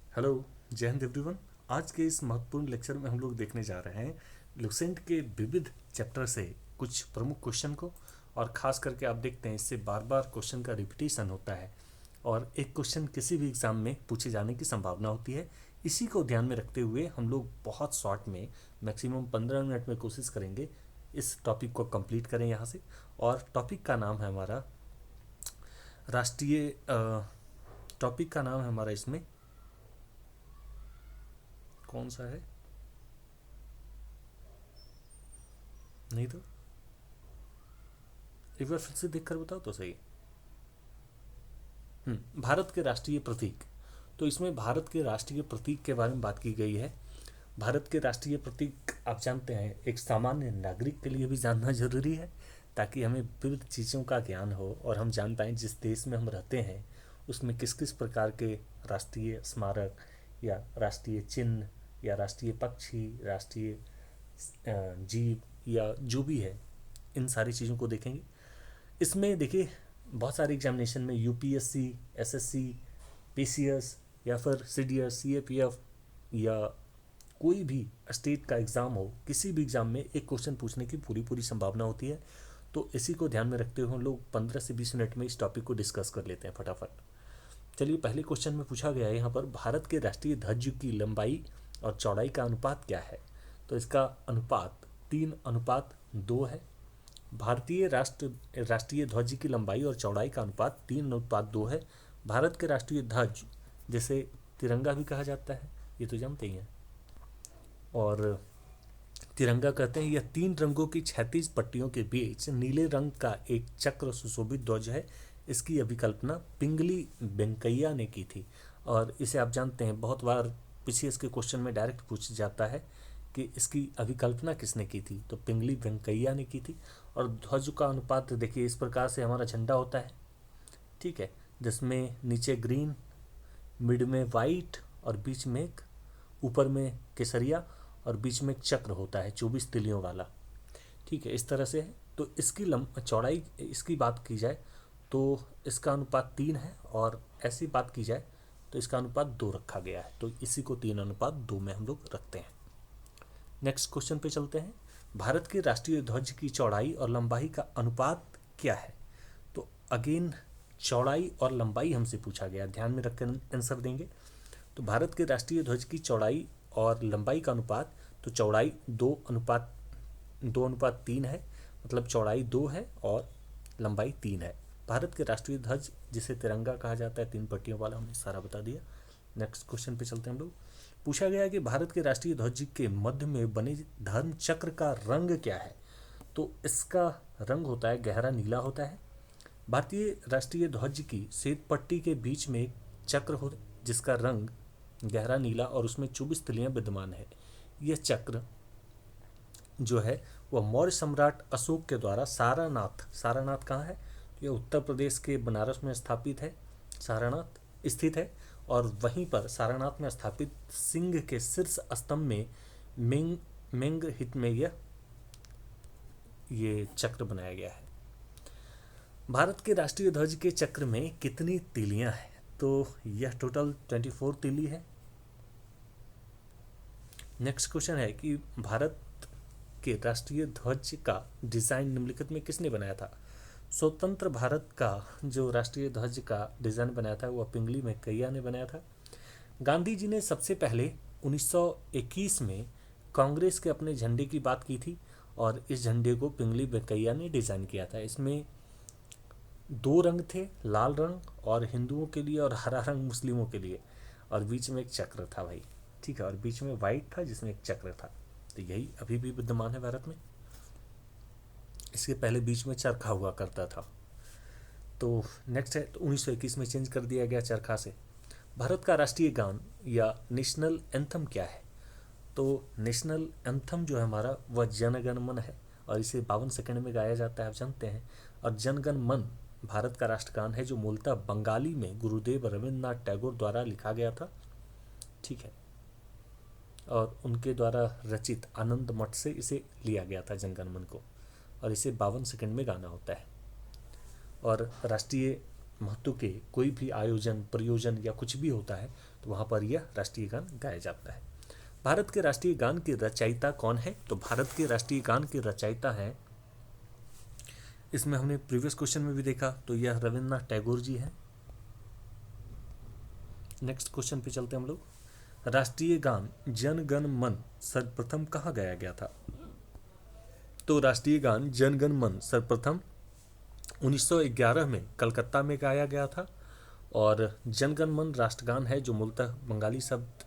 Hello, जय Hind everyone. आज के इस महत्वपूर्ण लेक्चर में हम लोग देखने जा रहे हैं लुसेंट के विविध चैप्टर से कुछ प्रमुख क्वेश्चन को। और ख़ास करके आप देखते हैं इससे बार बार क्वेश्चन का रिपीटेशन होता है और एक क्वेश्चन किसी भी एग्ज़ाम में पूछे जाने की संभावना होती है। इसी को ध्यान में रखते हुए हम लोग बहुत शॉर्ट में मैक्सिमम 15 मिनट में कोशिश करेंगे इस टॉपिक को कंप्लीट करें यहाँ से। और राष्ट्रीय टॉपिक का नाम है हमारा इसमें कौन सा है? नहीं तो एक बार फिर से देख कर बताओ तो सही। भारत के राष्ट्रीय प्रतीक। तो इसमें भारत के राष्ट्रीय प्रतीक के बारे में बात की गई है। भारत के राष्ट्रीय प्रतीक आप जानते हैं एक सामान्य नागरिक के लिए भी जानना जरूरी है, ताकि हमें विविध चीज़ों का ज्ञान हो और हम जान पाएँ जिस देश में हम रहते हैं उसमें किस किस प्रकार के राष्ट्रीय स्मारक या राष्ट्रीय चिन्ह या राष्ट्रीय पक्षी, राष्ट्रीय जीव या जो भी है, इन सारी चीज़ों को देखेंगे। इसमें देखिए बहुत सारे एग्जामिनेशन में यूपीएससी, एसएससी, पीसीएस या फिर सीडीएस, सीएपीएफ या कोई भी स्टेट का एग्ज़ाम हो, किसी भी एग्ज़ाम में एक क्वेश्चन पूछने की पूरी पूरी संभावना होती है। तो इसी को ध्यान में रखते हुए हम लोग 15 से 20 मिनट में इस टॉपिक को डिस्कस कर लेते हैं फटाफट। चलिए, पहले क्वेश्चन में पूछा गया है यहाँ पर भारत के राष्ट्रीय ध्वज की लंबाई और चौड़ाई का अनुपात क्या है? तो इसका अनुपात 3:2 है। भारतीय राष्ट्रीय ध्वज की लंबाई और चौड़ाई का अनुपात 3:2 है। भारत के राष्ट्रीय ध्वज, जिसे तिरंगा भी कहा जाता है, ये तो जानते ही हैं। और तिरंगा कहते हैं यह 3 रंगों की 36 पट्टियों के बीच नीले रंग का एक चक्र सुशोभित ध्वज है। इसकी अभिकल्पना पिंगली वेंकैया ने की थी। और इसे आप जानते हैं बहुत बार पीसीएस के क्वेश्चन में डायरेक्ट पूछ जाता है कि इसकी अभिकल्पना किसने की थी, तो पिंगली वेंकैया ने की थी। और ध्वज का अनुपात देखिए इस प्रकार से हमारा झंडा होता है, ठीक है, जिसमें नीचे ग्रीन, मिड में वाइट और बीच में एक, ऊपर में केसरिया और बीच में एक चक्र होता है 24 तिलियों वाला, ठीक है, इस तरह से है। तो इसकी चौड़ाई इसकी बात की जाए तो इसका अनुपात 3 है, और ऐसी बात की जाए तो इसका अनुपात 2 रखा गया है। तो इसी को 3:2 में हम लोग रखते हैं। नेक्स्ट क्वेश्चन पे चलते हैं। भारत के राष्ट्रीय ध्वज की चौड़ाई और लंबाई का अनुपात क्या है? तो अगेन चौड़ाई और लंबाई हमसे पूछा गया, ध्यान में रखकर आंसर देंगे। तो भारत के राष्ट्रीय ध्वज की चौड़ाई और लंबाई का अनुपात, तो चौड़ाई 2:3 है, मतलब चौड़ाई 2 है और लंबाई 3 है। भारत के राष्ट्रीय ध्वज, जिसे तिरंगा कहा जाता है 3 पट्टियों वाला, हमने सारा बता दिया। नेक्स्ट क्वेश्चन पे चलते हैं हम लोग। पूछा गया है कि भारत के राष्ट्रीय ध्वज के मध्य में बने धर्म चक्र का रंग क्या है? तो इसका रंग होता है गहरा नीला होता है। भारतीय राष्ट्रीय ध्वज की श्वेत पट्टी के बीच में एक चक्र हो जिसका रंग गहरा नीला और उसमें 24 तिलियां विद्यमान है। यह चक्र जो है वह मौर्य सम्राट अशोक के द्वारा सारनाथ कहाँ है? यह उत्तर प्रदेश के बनारस में स्थापित है, सारनाथ स्थित है। और वहीं पर सारनाथ में स्थापित सिंह के शीर्ष स्तंभ में मेंग हित में ये चक्र बनाया गया है। भारत के राष्ट्रीय ध्वज के चक्र में कितनी तीलियां हैं? तो यह टोटल 24 तीली है। नेक्स्ट क्वेश्चन है कि भारत के राष्ट्रीय ध्वज का डिज़ाइन निम्नलिखित में किसने बनाया था? स्वतंत्र भारत का जो राष्ट्रीय ध्वज का डिज़ाइन बनाया था वह पिंगली वेंकैया ने बनाया था। गांधी जी ने सबसे पहले 1921 में कांग्रेस के अपने झंडे की बात की थी, और इस झंडे को पिंगली वेंकैया ने डिज़ाइन किया था। इसमें 2 रंग थे, लाल रंग और हिंदुओं के लिए और हरा रंग मुस्लिमों के लिए, और बीच में एक चक्र था भाई, ठीक है, और बीच में वाइट था जिसमें एक चक्र था। तो यही अभी भी विद्यमान है भारत में। इसके पहले बीच में चरखा हुआ करता था। तो नेक्स्ट है, तो 1921 में चेंज कर दिया गया चरखा से। भारत का राष्ट्रीय गान या नेशनल एंथम क्या है? तो नेशनल एंथम जो है हमारा वह जनगण मन है, और इसे 52 सेकंड में गाया जाता है, आप जानते हैं। और जनगण मन भारत का राष्ट्रगान है, जो मूलतः बंगाली में गुरुदेव रविंद्रनाथ टैगोर द्वारा लिखा गया था, ठीक है, और उनके द्वारा रचित आनंद मठ से इसे लिया गया था जनगण मन को, और इसे 52 सेकंड में गाना होता है। और राष्ट्रीय महत्व के कोई भी आयोजन, प्रयोजन या कुछ भी होता है तो वहाँ पर यह राष्ट्रीय गान गाया जाता है। भारत के राष्ट्रीय गान के रचयिता कौन है? तो भारत के राष्ट्रीय गान के रचयिता हैं, इसमें हमने प्रीवियस क्वेश्चन में भी देखा, तो यह रविन्द्रनाथ टैगोर जी हैं। नेक्स्ट क्वेश्चन पे चलते हैं हम लोग। राष्ट्रीय गान जन गण मन सर्वप्रथम कहाँ गाया गया था? तो राष्ट्रीय गान जन गण मन सर्वप्रथम 1911 में कलकत्ता में गाया गया था। और जन गण मन राष्ट्रगान है जो मूलतः बंगाली शब्द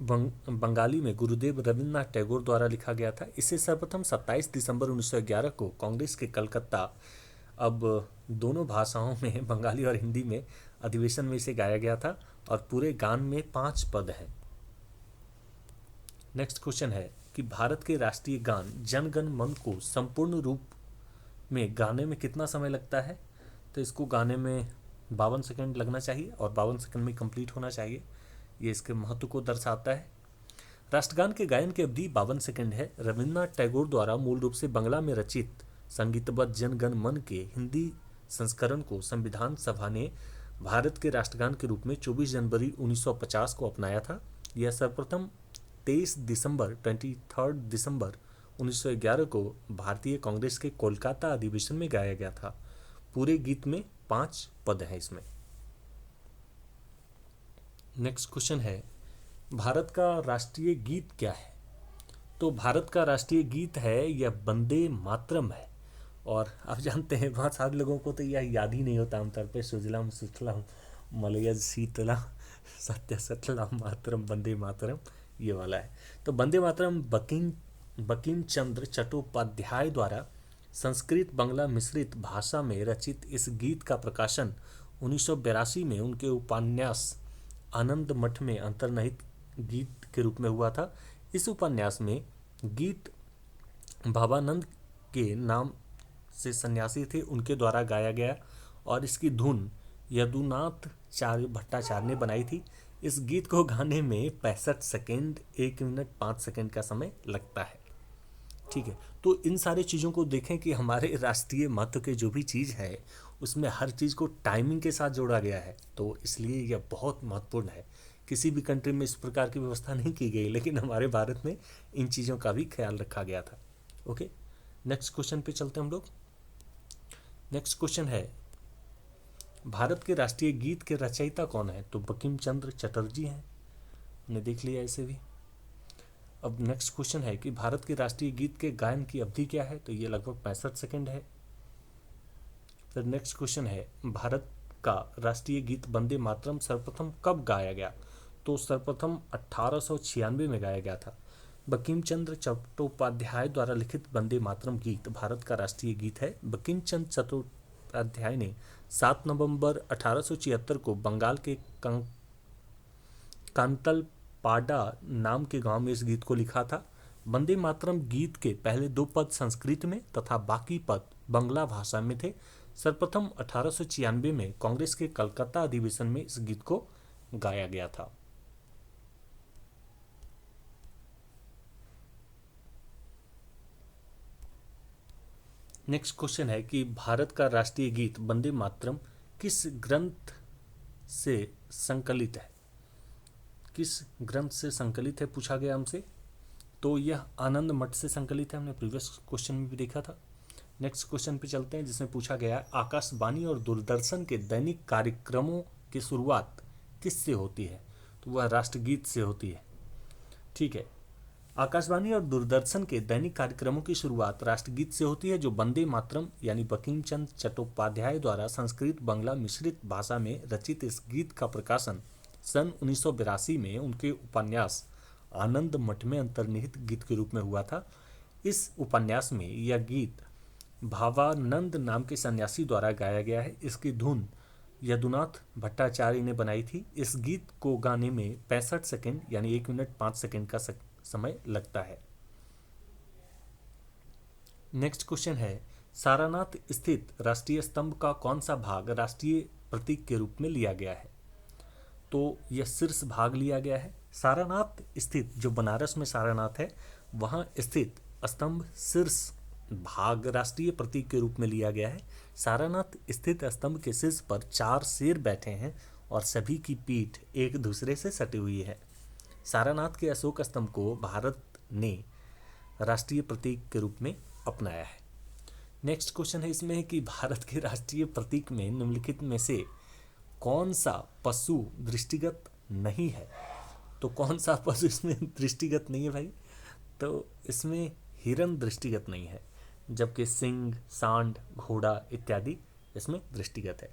बंगाली में गुरुदेव रविन्द्रनाथ टैगोर द्वारा लिखा गया था। इसे सर्वप्रथम 27 दिसंबर 1911 को कांग्रेस के कलकत्ता, अब दोनों भाषाओं में, बंगाली और हिंदी में, अधिवेशन में इसे गाया गया था और पूरे गान में 5 पद हैं। नेक्स्ट क्वेश्चन है कि भारत के राष्ट्रीय गान जन गण मन को संपूर्ण रूप में गाने में कितना समय लगता है? तो इसको गाने में 52 सेकंड लगना चाहिए और 52 सेकंड में कंप्लीट होना चाहिए। ये इसके महत्व को दर्शाता है। राष्ट्रगान के गायन की अवधि 52 सेकंड है। रविन्द्रनाथ टैगोर द्वारा मूल रूप से बंगला में रचित संगीतबद्ध जन गण मन के हिंदी संस्करण को संविधान सभा ने भारत के राष्ट्रगान के रूप में 24 जनवरी 1950 को अपनाया था। यह सर्वप्रथम 23 दिसंबर 1911 को भारतीय कांग्रेस के कोलकाता अधिवेशन में गाया गया था। पूरे गीत में 5 पद हैं इसमें। नेक्स्ट क्वेश्चन है, भारत का राष्ट्रीय गीत क्या है? तो भारत का राष्ट्रीय गीत है यह वंदे मातरम है। और आप जानते हैं बहुत सारे लोगों को तो यह याद ही नहीं होता आमतौर पर। सुजलाम सुफलाम मलयज शीतला सत्य सतलाम मातरम वंदे मातरम, ये वाला है। तो वंदे मातरम बंकिम चंद्र चट्टोपाध्याय द्वारा संस्कृत बंगला मिश्रित भाषा में रचित इस गीत का प्रकाशन 1982 में उनके उपन्यास आनंद मठ में अंतर्निहित गीत के रूप में हुआ था। इस उपन्यास में गीत भावानंद के नाम से सन्यासी थे, उनके द्वारा गाया गया और इसकी धुन यदुनाथ भट्टाचार्य ने बनाई थी। इस गीत को गाने में 65 सेकेंड 1 मिनट 5 सेकेंड का समय लगता है। ठीक है, तो इन सारी चीज़ों को देखें कि हमारे राष्ट्रीय महत्व के जो भी चीज़ है उसमें हर चीज़ को टाइमिंग के साथ जोड़ा गया है, तो इसलिए यह बहुत महत्वपूर्ण है। किसी भी कंट्री में इस प्रकार की व्यवस्था नहीं की गई, लेकिन हमारे भारत में इन चीज़ों का भी ख्याल रखा गया था। ओके, नेक्स्ट क्वेश्चन पे चलते हैं हम लोग। नेक्स्ट क्वेश्चन है, भारत के राष्ट्रीय गीत के रचयिता कौन है? तो बंकिम चंद्र चटर्जी हैं, हमने देख लिया इसे भी। अब नेक्स्ट क्वेश्चन है कि भारत के राष्ट्रीय गीत के गायन की अवधि क्या है? तो ये लगभग 65 सेकेंड है। फिर नेक्स्ट क्वेश्चन है, भारत का राष्ट्रीय गीत वंदे मातरम सर्वप्रथम कब गाया गया? तो सर्वप्रथम 1896 में गाया गया था। बंकिम चंद्र चट्टोपाध्याय द्वारा लिखित वंदे मातरम गीत भारत का राष्ट्रीय गीत है। बंकिम चंद्र चट्टोपाध्याय ने 7 नवंबर 1876 को बंगाल के कांतलपाडा नाम के गांव में इस गीत को लिखा था। वंदे मातरम गीत के पहले 2 पद संस्कृत में तथा बाकी पद बंगला भाषा में थे। सर्वप्रथम 1896 में कांग्रेस के कलकत्ता अधिवेशन में इस गीत को गाया गया था। नेक्स्ट क्वेश्चन है कि भारत का राष्ट्रीय गीत वंदे मातरम किस ग्रंथ से संकलित है? किस ग्रंथ से संकलित है पूछा गया हमसे। तो यह आनंद मठ से संकलित है, हमने प्रीवियस क्वेश्चन में भी देखा था। नेक्स्ट क्वेश्चन पे चलते हैं जिसमें पूछा गया है, आकाशवाणी और दूरदर्शन के दैनिक कार्यक्रमों की शुरुआत किससे होती है? तो वह राष्ट्रगीत से होती है। ठीक है, आकाशवाणी और दूरदर्शन के दैनिक कार्यक्रमों की शुरुआत राष्ट्रगीत से होती है, जो वंदे मातरम यानी बंकिम चंद्र चट्टोपाध्याय द्वारा संस्कृत बंगला मिश्रित भाषा में रचित इस गीत का प्रकाशन सन 1982 में उनके उपन्यास आनंद मठ में अंतर्निहित गीत के रूप में हुआ था। इस उपन्यास में यह गीत भावानंद नाम के सन्यासी द्वारा गाया गया है। इसकी धुन यदुनाथ भट्टाचार्य ने बनाई थी। इस गीत को गाने में 65 सेकेंड यानी 1 मिनट 5 सेकेंड का समय लगता है। नेक्स्ट क्वेश्चन है, सारनाथ स्थित राष्ट्रीय स्तंभ का कौन सा भाग राष्ट्रीय प्रतीक के रूप में लिया गया है? तो यह शीर्ष भाग लिया गया है। सारनाथ स्थित, जो बनारस में सारनाथ है, वहां स्थित स्तंभ शीर्ष भाग राष्ट्रीय प्रतीक के रूप में लिया गया है। सारनाथ स्थित स्तंभ के शीर्ष पर 4 शेर बैठे हैं और सभी की पीठ एक दूसरे से सटी हुई है। सारनाथ के अशोक स्तंभ को भारत ने राष्ट्रीय प्रतीक के रूप में अपनाया है। नेक्स्ट क्वेश्चन है इसमें कि भारत के राष्ट्रीय प्रतीक में निम्नलिखित में से कौन सा पशु दृष्टिगत नहीं है? तो कौन सा पशु इसमें दृष्टिगत नहीं है भाई? तो इसमें हिरन दृष्टिगत नहीं है, जबकि सिंह, सांड, घोड़ा इत्यादि इसमें दृष्टिगत है।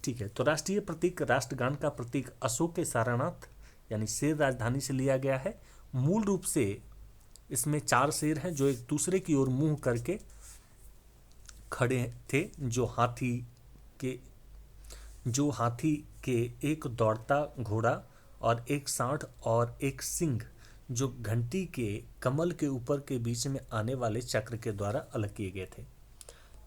ठीक है, तो राष्ट्रीय प्रतीक राष्ट्रगान का प्रतीक अशोक के सारनाथ यानी शेर राजधानी से लिया गया है। मूल रूप से इसमें 4 शेर हैं जो एक दूसरे की ओर मुंह करके खड़े थे, जो हाथी के एक दौड़ता घोड़ा और एक सांड और एक सिंह जो घंटी के कमल के ऊपर के बीच में आने वाले चक्र के द्वारा अलग किए गए थे।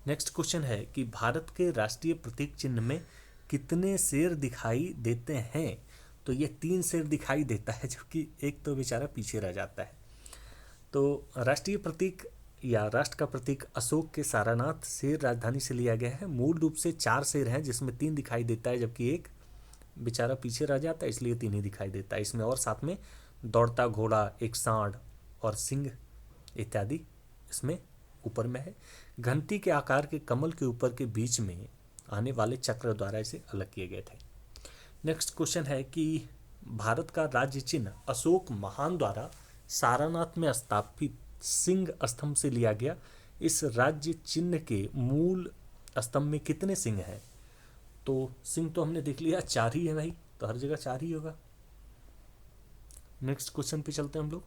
नेक्स्ट क्वेश्चन है कि भारत के राष्ट्रीय प्रतीक चिन्ह में कितने शेर दिखाई देते हैं? तो ये 3 शेर दिखाई देता है, जबकि एक तो बेचारा पीछे रह जाता है। तो राष्ट्रीय प्रतीक या राष्ट्र का प्रतीक अशोक के सारनाथ शेर राजधानी से लिया गया है। मूल रूप से 4 शेर हैं जिसमें 3 दिखाई देता है, जबकि एक बेचारा पीछे रह जाता है, इसलिए 3 ही दिखाई देता है इसमें। और साथ में दौड़ता घोड़ा, एक सांड और सिंह इत्यादि इसमें ऊपर में है। घंटी के आकार के कमल के ऊपर के बीच में आने वाले चक्र द्वारा इसे अलग किए गए थे। नेक्स्ट क्वेश्चन है कि भारत का राज्य चिन्ह अशोक महान द्वारा सारनाथ में स्थापित सिंह स्तंभ से लिया गया। इस राज्य चिन्ह के मूल स्तंभ में कितने सिंह हैं? तो सिंह तो हमने देख लिया 4 ही है भाई, तो हर जगह 4 ही होगा। नेक्स्ट क्वेश्चन पे चलते हैं हम लोग।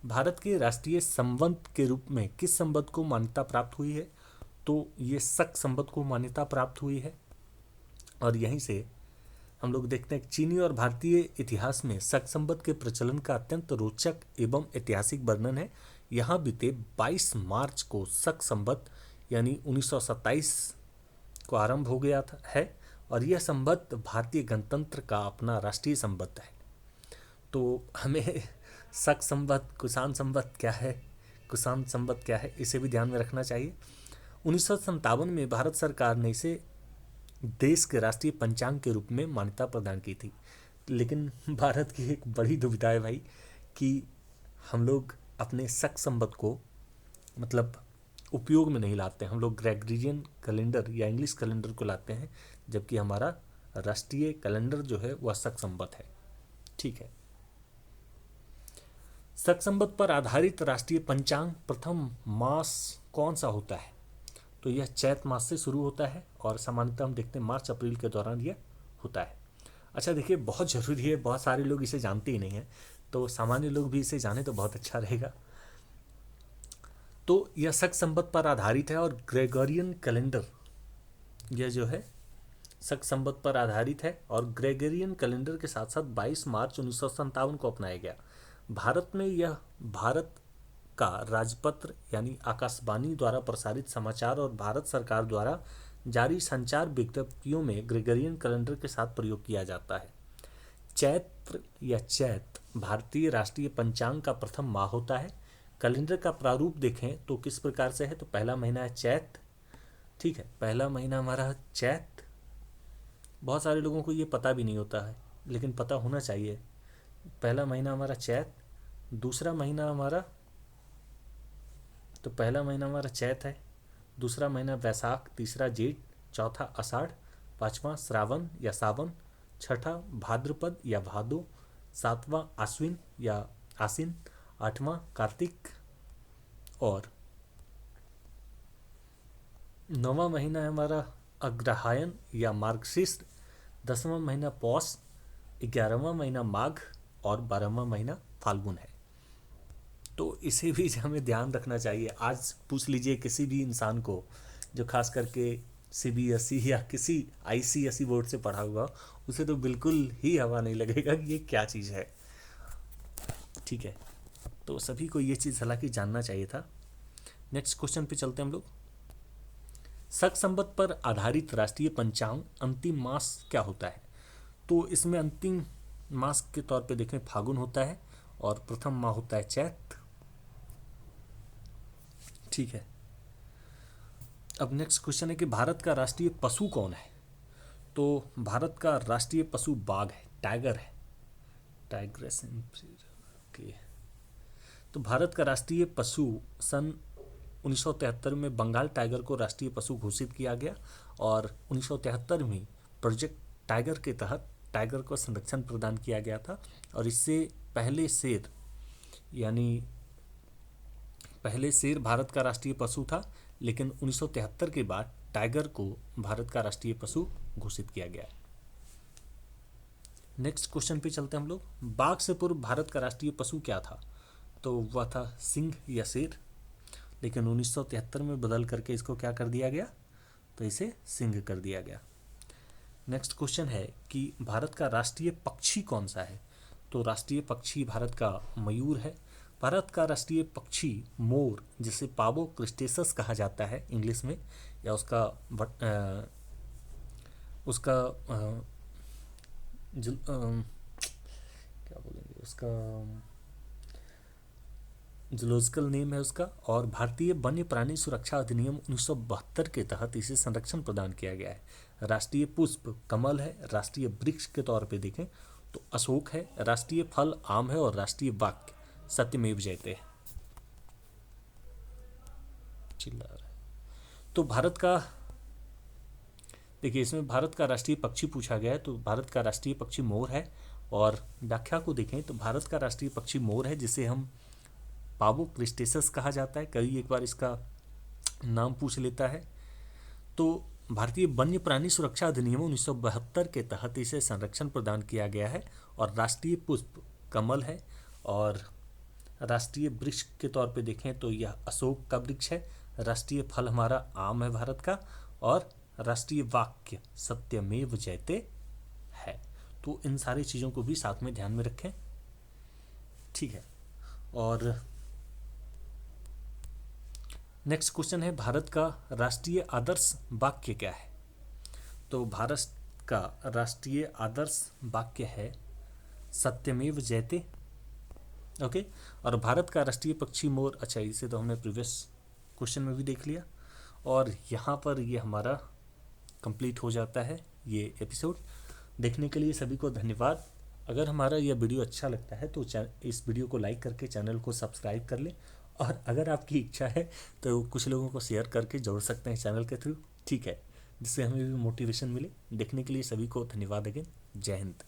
भारत के राष्ट्रीय संवत के रूप में किस संवत को मान्यता प्राप्त हुई है? तो ये शक संवत को मान्यता प्राप्त हुई है। और यहीं से हम लोग देखते हैं चीनी और भारतीय इतिहास में शक संवत के प्रचलन का अत्यंत रोचक एवं ऐतिहासिक वर्णन है। यहाँ बीते 22 मार्च को शक संवत यानी 1927 को आरंभ हो गया है और यह संवत भारतीय गणतंत्र का अपना राष्ट्रीय संवत है। तो हमें शक संवत, कुषाण संवत क्या है, कुषाण संवत क्या है, इसे भी ध्यान में रखना चाहिए। 1957 में भारत सरकार ने इसे देश के राष्ट्रीय पंचांग के रूप में मान्यता प्रदान की थी। लेकिन भारत की एक बड़ी दुविधा है भाई कि हम लोग अपने शक संवत को मतलब उपयोग में नहीं लाते हैं। हम लोग ग्रेगोरियन कैलेंडर या इंग्लिश कैलेंडर को लाते हैं, जबकि हमारा राष्ट्रीय कैलेंडर जो है वह शक संवत है। ठीक है, शक संवत पर आधारित राष्ट्रीय पंचांग प्रथम मास कौन सा होता है? तो यह चैत मास से शुरू होता है और सामान्यतः हम देखते हैं मार्च अप्रैल के दौरान यह होता है। अच्छा देखिए, बहुत ज़रूरी है, बहुत सारे लोग इसे जानते ही नहीं हैं, तो सामान्य लोग भी इसे जाने तो बहुत अच्छा रहेगा। तो यह शक संवत पर आधारित है और ग्रेगोरियन कैलेंडर यह जो है शक संवत पर आधारित है और ग्रेगोरियन कैलेंडर के साथ साथ 22 मार्च 1957 को अपनाया गया। भारत में यह भारत का राजपत्र यानी आकाशवाणी द्वारा प्रसारित समाचार और भारत सरकार द्वारा जारी संचार विज्ञप्तियों में ग्रेगोरियन कैलेंडर के साथ प्रयोग किया जाता है। चैत्र या चैत भारतीय राष्ट्रीय पंचांग का प्रथम माह होता है। कैलेंडर का प्रारूप देखें तो किस प्रकार से है, तो पहला महीना है चैत। ठीक है, पहला महीना हमारा चैत। बहुत सारे लोगों को ये पता भी नहीं होता है, लेकिन पता होना चाहिए। पहला महीना हमारा चैत, दूसरा महीना हमारा, तो पहला महीना हमारा चैत है, दूसरा महीना वैशाख, तीसरा जेठ, चौथा आषाढ़, पांचवा श्रावण या सावन, छठा भाद्रपद या भादो, सातवां आश्विन या आसिन, आठवां कार्तिक और 9वां महीना है हमारा अग्रहायण या मार्गशीर्ष, 10वां महीना पौष, 11वां महीना माघ और 12वां महीना फाल्गुन है। तो इसे भी हमें ध्यान रखना चाहिए। आज पूछ लीजिए किसी भी इंसान को जो खास करके CBSE या किसी ICSE बोर्ड से पढ़ा हुआ, उसे तो बिल्कुल ही हवा नहीं लगेगा कि ये क्या चीज़ है। ठीक है, तो सभी को ये चीज़ हालांकि जानना चाहिए था। नेक्स्ट क्वेश्चन पे चलते हैं हम लोग। शक संवत पर आधारित राष्ट्रीय पंचांग अंतिम मास क्या होता है? तो इसमें अंतिम मास के तौर पे देखें फागुन होता है और प्रथम माह होता है चैत। ठीक है। अब नेक्स्ट क्वेश्चन है कि भारत का राष्ट्रीय पशु कौन है? तो भारत का राष्ट्रीय पशु बाघ है, टाइगर है, टाइग्रेस। ओके। तो भारत का राष्ट्रीय पशु सन 1973 में बंगाल टाइगर को राष्ट्रीय पशु घोषित किया गया और 1973 में प्रोजेक्ट टाइगर के तहत टाइगर को संरक्षण प्रदान किया गया था। और इससे पहले शेर, यानी पहले शेर भारत का राष्ट्रीय पशु था, लेकिन 1973 के बाद टाइगर को भारत का राष्ट्रीय पशु घोषित किया गया है। नेक्स्ट क्वेश्चन पे चलते हैं हम लोग। बाघ से पूर्व भारत का राष्ट्रीय पशु क्या था? तो वह था सिंह या शेर, लेकिन 1973 में बदल करके इसको क्या कर दिया गया? तो इसे सिंह कर दिया गया। नेक्स्ट क्वेश्चन है कि भारत का राष्ट्रीय पक्षी कौन सा है? तो राष्ट्रीय पक्षी भारत का मयूर है। भारत का राष्ट्रीय पक्षी मोर, जिसे पावो क्रिस्टेसस कहा जाता है इंग्लिश में, या उसका क्या बोलेंगे, उसका जूलॉजिकल नेम है उसका। और भारतीय वन्य प्राणी सुरक्षा अधिनियम 1972 के तहत इसे संरक्षण प्रदान किया गया है। राष्ट्रीय पुष्प कमल है। राष्ट्रीय वृक्ष के तौर पे देखें तो अशोक है। राष्ट्रीय फल आम है और राष्ट्रीय वाक्य सत्यमेव जयते है। चिल्ला रहा है। तो भारत का, देखिए इसमें भारत का राष्ट्रीय पक्षी पूछा गया है, तो भारत का राष्ट्रीय पक्षी मोर है। और व्याख्या को देखें तो भारत का राष्ट्रीय पक्षी मोर है, जिसे हम पावो क्रिस्टेसस कहा जाता है। कभी एक बार इसका नाम पूछ लेता है। तो भारतीय वन्य प्राणी सुरक्षा अधिनियम 1972 के तहत इसे संरक्षण प्रदान किया गया है। और राष्ट्रीय पुष्प कमल है। और राष्ट्रीय वृक्ष के तौर पे देखें तो यह अशोक का वृक्ष है। राष्ट्रीय फल हमारा आम है भारत का। और राष्ट्रीय वाक्य सत्यमेव जयते है। तो इन सारी चीज़ों को भी साथ में ध्यान में रखें, ठीक है। और नेक्स्ट क्वेश्चन है, भारत का राष्ट्रीय आदर्श वाक्य क्या है? तो भारत का राष्ट्रीय आदर्श वाक्य है सत्यमेव जयते। ओके। और भारत का राष्ट्रीय पक्षी मोर, अच्छा इसे तो हमने प्रीवियस क्वेश्चन में भी देख लिया। और यहाँ पर ये हमारा कंप्लीट हो जाता है ये एपिसोड। देखने के लिए सभी को धन्यवाद। अगर हमारा यह वीडियो अच्छा लगता है तो इस वीडियो को लाइक करके चैनल को सब्सक्राइब कर लें। और अगर आपकी इच्छा है तो कुछ लोगों को शेयर करके जोड़ सकते हैं चैनल के थ्रू, ठीक है, जिससे हमें भी मोटिवेशन मिले। देखने के लिए सभी को धन्यवाद अगेन। जय हिंद।